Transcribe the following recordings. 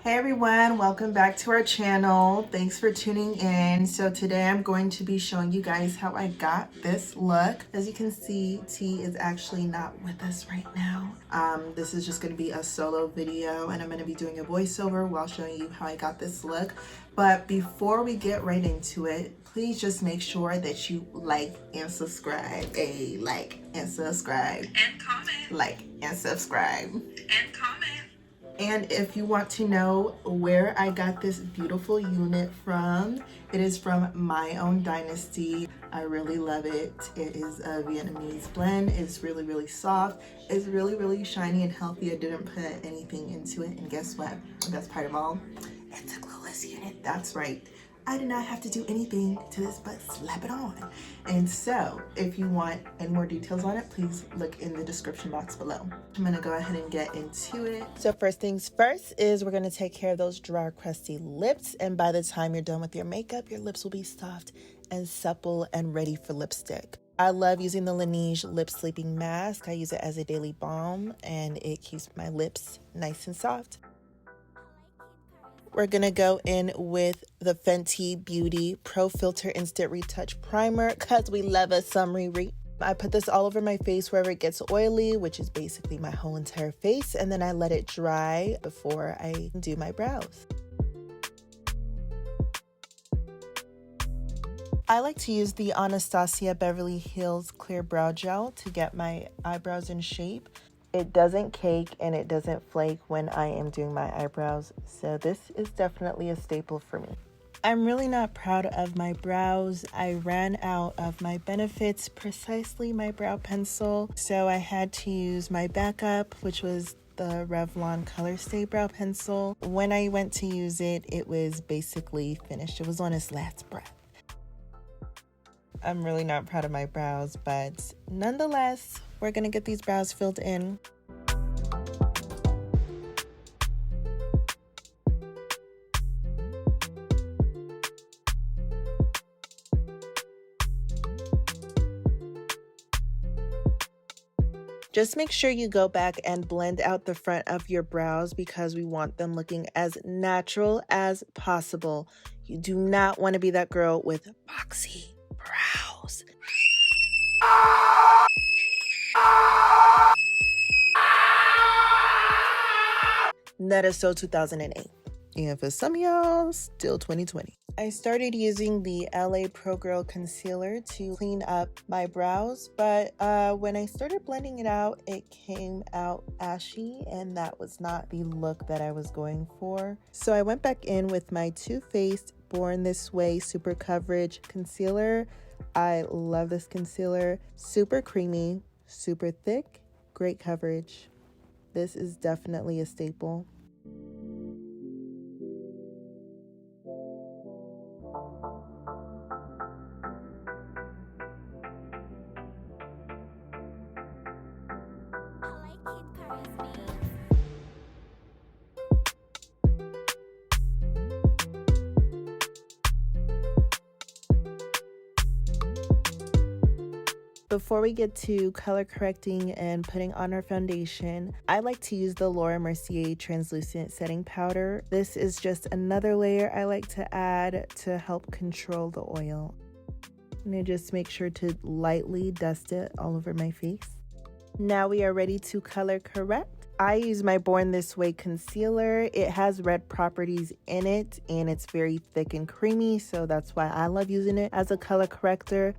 Hey everyone, welcome back to our channel. Thanks for tuning in. So today I'm going to be showing you guys how I got this look. As you can see, T is actually not with us right now. This is just going to be a solo video and I'm going to be doing a voiceover while showing you how I got this look. But before we get right into it, please just make sure that you like and subscribe. Like and subscribe. And comment. Like and subscribe. And comment. And if you want to know where I got this beautiful unit from, it is from My Own Dynasty. I really love it. It is a Vietnamese blend. It's really, really soft. It's really, really shiny and healthy. I didn't put anything into it. And guess what? The best part of all, it's a glueless unit. That's right. I did not have to do anything to this but slap it on. And so if you want any more details on it, please look in the description box below. I'm gonna go ahead and get into it. So first things first is we're gonna take care of those dry, crusty lips. And by the time you're done with your makeup, your lips will be soft and supple and ready for lipstick. I love using the Laneige lip sleeping mask. I use it as a daily balm and it keeps my lips nice and soft. We're gonna go in with the Fenty Beauty Pro Filter Instant Retouch Primer because we love a summery re. I put this all over my face wherever it gets oily, which is basically my whole entire face, and then I let it dry before I do my brows. I like to use the ANASTASIA Beverly Hills Clear Brow Gel to get my eyebrows in shape. It doesn't cake and it doesn't flake when I am doing my eyebrows, so this is definitely a staple for me. I'm really not proud of my brows. I ran out of my Benefits, precisely my brow pencil, so I had to use my backup, which was the Revlon Colorstay brow pencil. When I went to use it, it was basically finished. It was on its last breath. I'm really not proud of my brows, but nonetheless, we're gonna get these brows filled in. Just make sure you go back and blend out the front of your brows because we want them looking as natural as possible. You do not want to be that girl with boxy brows. That is so 2008. And for some of y'all, still 2020. I started using the LA Pro Girl Concealer to clean up my brows, but when I started blending it out, it came out ashy, and that was not the look that I was going for. So I went back in with my Too Faced Born This Way Super Coverage Concealer. I love this concealer. Super creamy, super thick, great coverage. This is definitely a staple. Before we get to color correcting and putting on our foundation, I like to use the Laura Mercier Translucent Setting Powder. This is just another layer I like to add to help control the oil. And I just make sure to lightly dust it all over my face. Now we are ready to color correct. I use my Born This Way concealer. It has red properties in it and it's very thick and creamy, so that's why I love using it as a color corrector.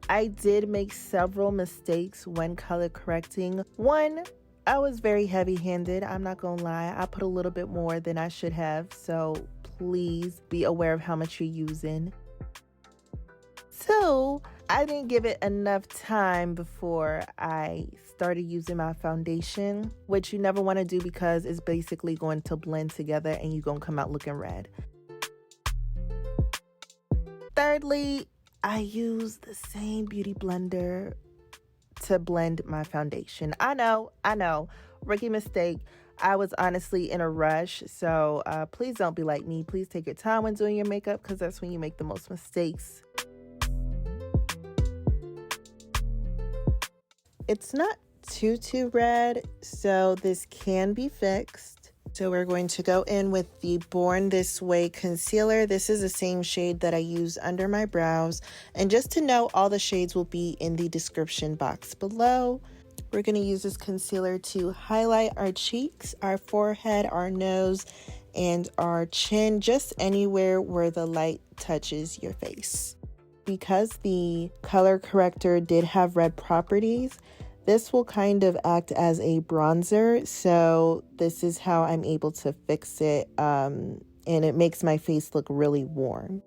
I did make several mistakes when color correcting. One, I was very heavy-handed. I'm not gonna lie. I put a little bit more than I should have, so please be aware of how much you're using. Two, I didn't give it enough time before I started using my foundation, which you never want to do because it's basically going to blend together and you're gonna come out looking red. Thirdly, I use the same beauty blender to blend my foundation. I know, rookie mistake. I was honestly in a rush, so please don't be like me. Please take your time when doing your makeup because that's when you make the most mistakes. It's not too red, so this can be fixed. So we're going to go in with the Born This Way concealer. This is the same shade that I use under my brows. And just to know, all the shades will be in the description box below. We're going to use this concealer to highlight our cheeks, our forehead, our nose, and our chin, just anywhere where the light touches your face. Because the color corrector did have red properties, this will kind of act as a bronzer, so this is how I'm able to fix it, and it makes my face look really warm.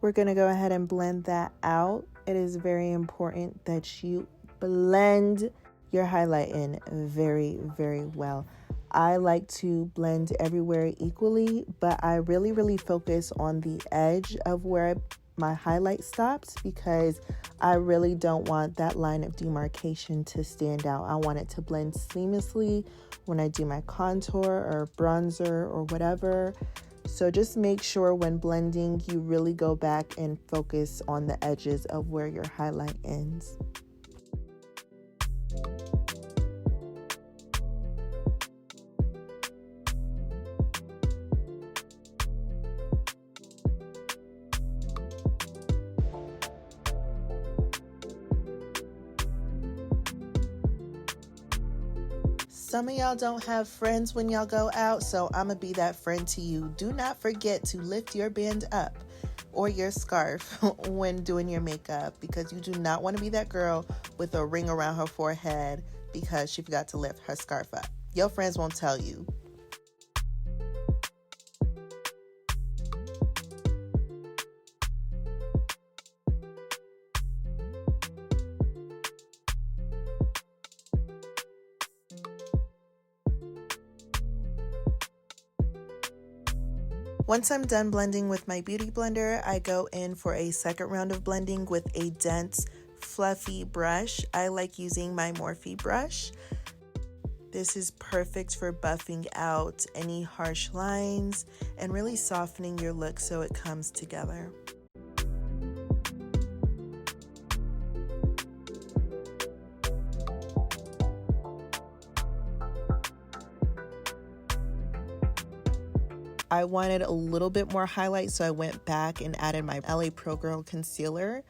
We're going to go ahead and blend that out. It is very important that you blend your highlight in very, very well. I like to blend everywhere equally, but I really focus on the edge of where my highlight stops, because I really don't want that line of demarcation to stand out. I want it to blend seamlessly when I do my contour or bronzer or whatever. So just make sure when blending, you really go back and focus on the edges of where your highlight ends. Some of y'all don't have friends when y'all go out, so I'm gonna be that friend to you. Do not forget to lift your band up or your scarf when doing your makeup, because you do not want to be that girl with a ring around her forehead because she forgot to lift her scarf up. Your friends won't tell you. Once I'm done blending with my beauty blender, I go in for a second round of blending with a dense, fluffy brush. I like using my Morphe brush. This is perfect for buffing out any harsh lines and really softening your look so it comes together. I wanted a little bit more highlight, so I went back and added my LA Pro Girl concealer.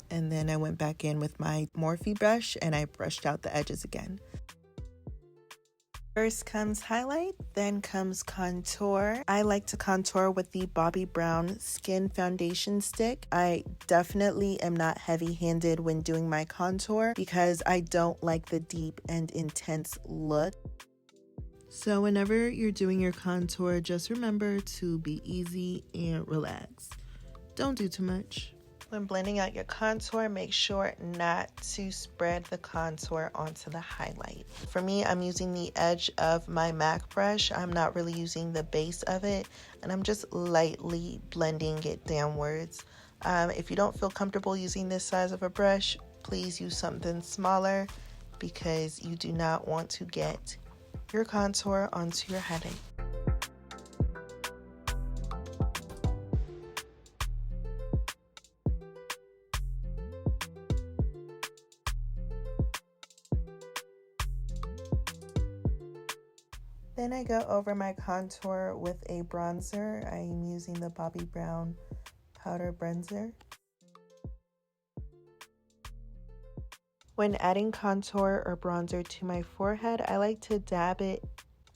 And then I went back in with my Morphe brush and I brushed out the edges again. First comes highlight, then comes contour. I like to contour with the Bobbi Brown Skin Foundation Stick. I definitely am not heavy-handed when doing my contour because I don't like the deep and intense look. So whenever you're doing your contour, just remember to be easy and relax. Don't do too much. When blending out your contour, make sure not to spread the contour onto the highlight. For me, I'm using the edge of my MAC brush. I'm not really using the base of it, and I'm just lightly blending it downwards. If you don't feel comfortable using this size of a brush, please use something smaller because you do not want to get your contour onto your highlight. Then I go over my contour with a bronzer. I am using the Bobbi Brown Powder Bronzer. When adding contour or bronzer to my forehead, I like to dab it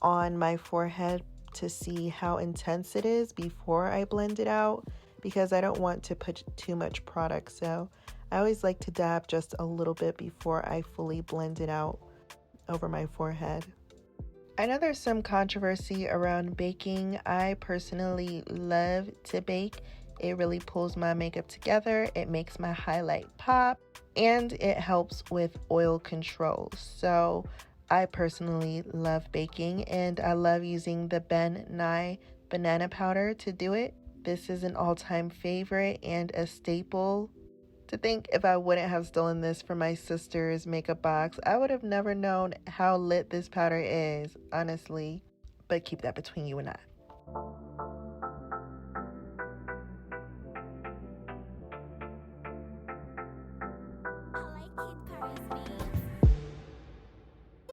on my forehead to see how intense it is before I blend it out, because I don't want to put too much product. So I always like to dab just a little bit before I fully blend it out over my forehead. I know there's some controversy around baking. I personally love to bake. It really pulls my makeup together. It makes my highlight pop, and it helps with oil control. So I personally love baking, and I love using the Ben Nye banana powder to do it. This is an all-time favorite and a staple To think if I wouldn't have stolen this from my sister's makeup box, I would have never known how lit this powder is, honestly. But keep that between you and I.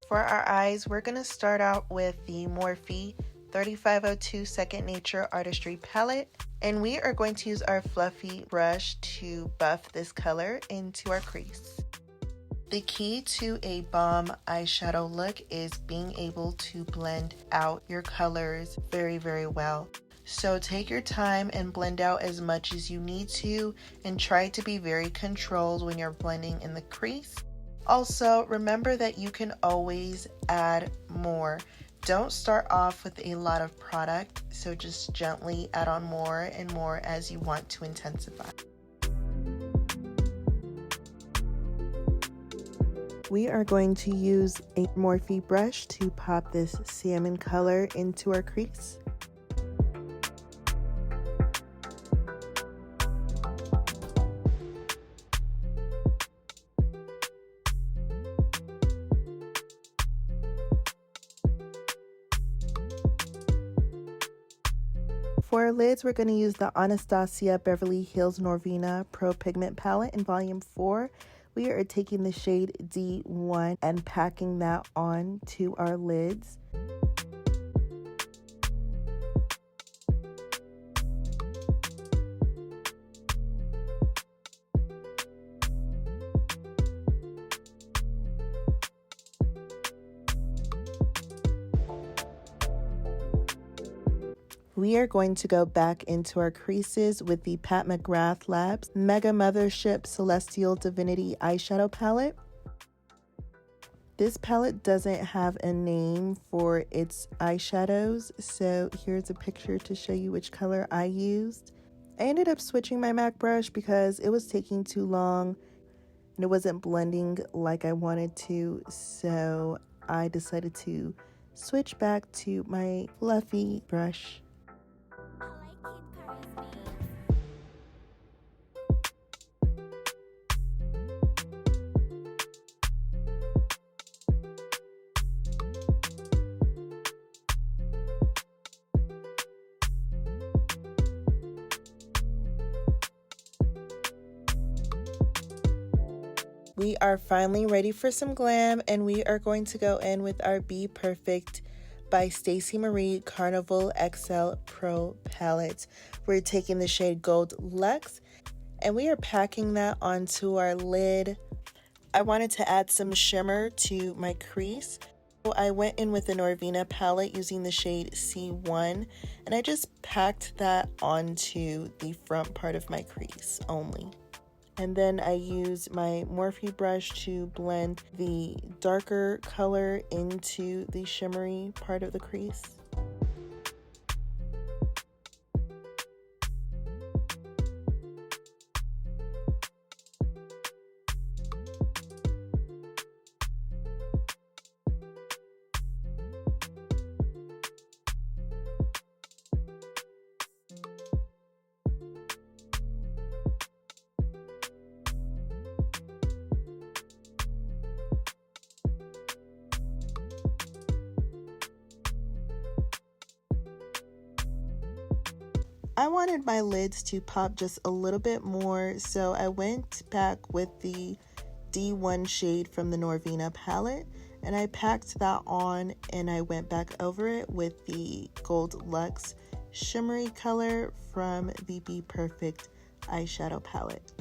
For our eyes, we're going to start out with the Morphe 3502 Second Nature Artistry Palette. And we are going to use our fluffy brush to buff this color into our crease. The key to a bomb eyeshadow look is being able to blend out your colors very, very well. So take your time and blend out as much as you need to, and try to be very controlled when you're blending in the crease. Also, remember that you can always add more. Don't start off with a lot of product, so just gently add on more and more as you want to intensify. We are going to use a Morphe brush to pop this salmon color into our crease. For our lids, we're going to use the Anastasia Beverly Hills Norvina Pro Pigment Palette in Volume 4. We are taking the shade D1 and packing that on to our lids. We are going to go back into our creases with the Pat McGrath Labs Mega Mothership Celestial Divinity Eyeshadow Palette. This palette doesn't have a name for its eyeshadows, so here's a picture to show you which color I used. I ended up switching my MAC brush because it was taking too long and it wasn't blending like I wanted to, so I decided to switch back to my fluffy brush. We are finally ready for some glam, and we are going to go in with our Bperfect by Stacey Marie Carnival XL Pro palette. We're taking the shade Gold Luxe, and we are packing that onto our lid. I wanted to add some shimmer to my crease, so I went in with the Norvina palette using the shade C1, and I just packed that onto the front part of my crease only. And then I used my Morphe brush to blend the darker color into the shimmery part of the crease. I wanted my lids to pop just a little bit more, so I went back with the D1 shade from the Norvina palette, and I packed that on, and I went back over it with the Gold Luxe shimmery color from the Bperfect eyeshadow palette.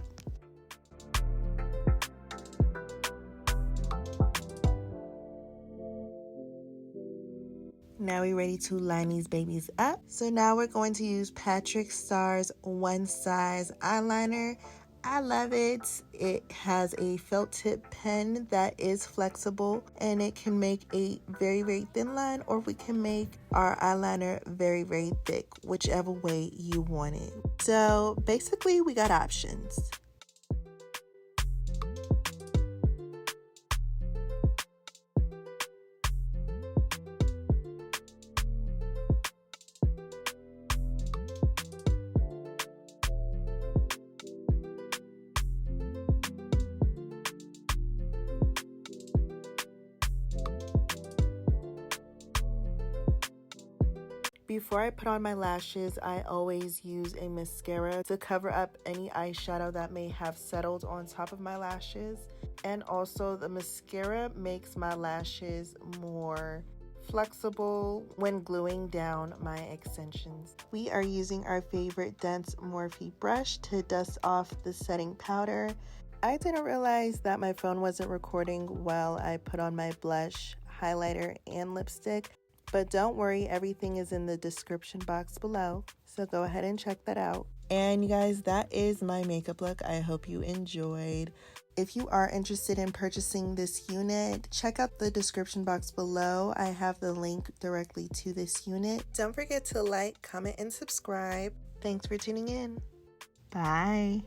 Now we're ready to line these babies up. So now we're going to use Patrick Starr's One Size eyeliner. I love it. It has a felt tip pen that is flexible, and it can make a very, very thin line, or we can make our eyeliner very, very thick, whichever way you want it. So basically we got options. Before I put on my lashes, I always use a mascara to cover up any eyeshadow that may have settled on top of my lashes. And also the mascara makes my lashes more flexible when gluing down my extensions. We are using our favorite dense Morphe brush to dust off the setting powder. I didn't realize that my phone wasn't recording while I put on my blush, highlighter, and lipstick. But don't worry, everything is in the description box below, so go ahead and check that out. And you guys, that is my makeup look. I hope you enjoyed. If you are interested in purchasing this unit, check out the description box below. I have the link directly to this unit. Don't forget to like, comment, and subscribe. Thanks for tuning in. Bye.